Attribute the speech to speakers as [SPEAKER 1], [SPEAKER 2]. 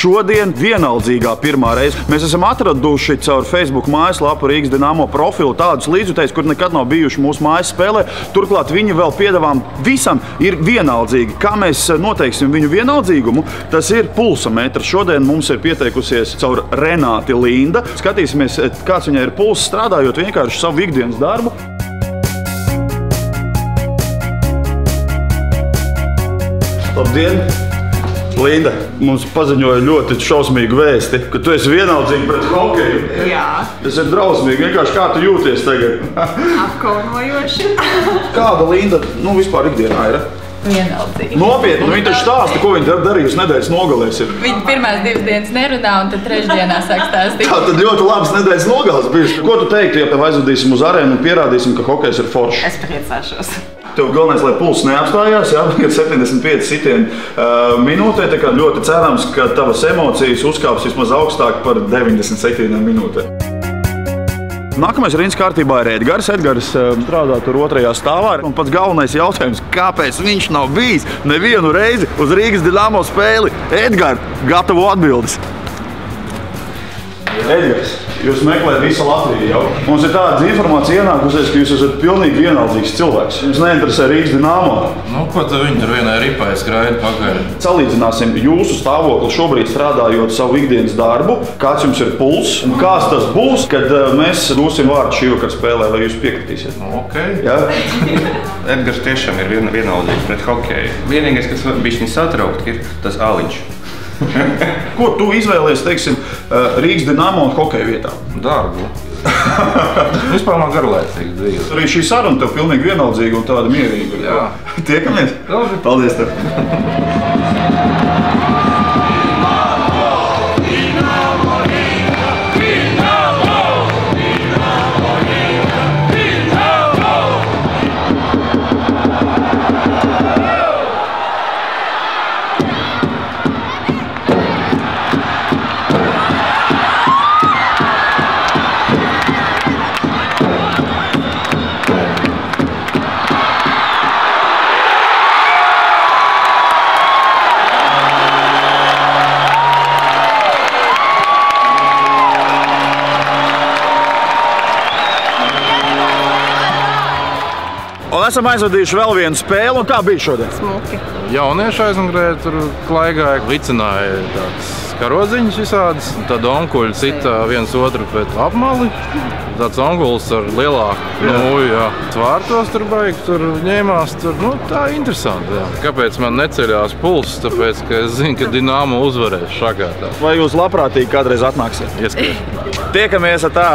[SPEAKER 1] šodien vienaldzīgā pirmā reize. Mēs esam atraduši caur Facebook mājaslapu Rīgas Dinamo profilu tādus līdzjutējus, kur nekad nav bijuši mūsu mājas spēlē. Turklāt viņi vēl piedāvām visam ir vienaldzīgi. Kā mēs noteiksim viņu vienaldzīgumu, tas ir pulsometrs. Šodien mums ir pieteikusies caur Renāti Linda. Skatīsimies, kāds viņai ir pulss strādājot vienkārši savu ikdienas darbu. Labdien! Linda, mums paziņoja ļoti šausmīgu vēsti, ka tu esi vienaldzīgi pret hokeju.
[SPEAKER 2] Jā.
[SPEAKER 1] Tas ir drausmīgi. Vienkārši kā tu jūties tagad?
[SPEAKER 2] Apkaunojoši.
[SPEAKER 1] Kāda Linda, vispār ikdienā ir?
[SPEAKER 2] Vienaldzīgi.
[SPEAKER 1] Nopietni, viņa taču stāsta, ko viņa darījusi nedēļas nogalēs.
[SPEAKER 2] Viņa pirmās 2 dienas nerunā, un tad trešdienā sāk stāstīt.
[SPEAKER 1] Tā tad ļoti labs nedēļas nogalēs bijusi. Ko tu teiktu, ja tev aizvedīsim uz arēnu un pierādīsim, ka hokejs ir foršs?
[SPEAKER 2] Es priecāšos.
[SPEAKER 1] Tev galvenais, lai pulss neapstājās, kad 75 sitieni minūtē. Tā kā ļoti cerams, ka tavas emocijas uzkāps vismaz augstāk par 90 sitieniem minūtē. Nākamais rindas kārtībā ir Edgars. Edgars strādā tur 2. stāvā. Un pats galvenais jautājums, kāpēc viņš nav bijis nevienu reizi uz Rīgas Dinamo spēli? Edgars, gatavo atbildes. Edgars, jūs meklējat visu Latviju jau. Mums ir tāda informācija ienākusies, ka jūs esat pilnīgi vienaldzīgs cilvēks. Jums neinteresē Rīgas Dinamo.
[SPEAKER 3] Ko tad viņi tur vienai ripai skraida pakaļ?
[SPEAKER 1] Salīdzināsim jūsu stāvokli šobrīd strādājot savu ikdienas darbu. Kāds jums ir pulss un kāds tas būs, kad mēs dosim vārdu šī vakara spēlē, vai jūs piekritīsiet?
[SPEAKER 3] Ok.
[SPEAKER 1] Ja?
[SPEAKER 4] Edgars tiešām ir vienaldzīgs pret hokeju. Vienīgais, kas bišķiņ satraukt, ir tas aliņš.
[SPEAKER 1] Ko tu izvēlies, teiksim, Rīgas Dinamo un hokeja vietā?
[SPEAKER 3] Darbu. Vispār man garlaicīgs dzīves.
[SPEAKER 1] Arī šī saruna tev pilnīgi vienaldzīga un tāda mierīga.
[SPEAKER 3] Jā.
[SPEAKER 1] Tiekamies?
[SPEAKER 3] Labi.
[SPEAKER 1] Paldies tev. Un esam aizvadījuši vēl vienu spēli, un kā bija šodien?
[SPEAKER 2] Smuki.
[SPEAKER 3] Jaunieši aizmugurēja, tur klaigāja, vicināja tāds karodziņas visādas. Tad onkuļi cita viens otru pēc apmali. Tāds onkulis ar lielāku nūju, jā. Svārtos tur baigi, tur ņēmās, tur, tā interesanti, jā. Kāpēc man neceļās pulss? Tāpēc, ka es zinu, ka Dinamo uzvarēs šagātā.
[SPEAKER 1] Vai jūs labprātīgi kādreiz atnāksiet?
[SPEAKER 3] Ieskatīt.
[SPEAKER 1] Tiekamies ar tā!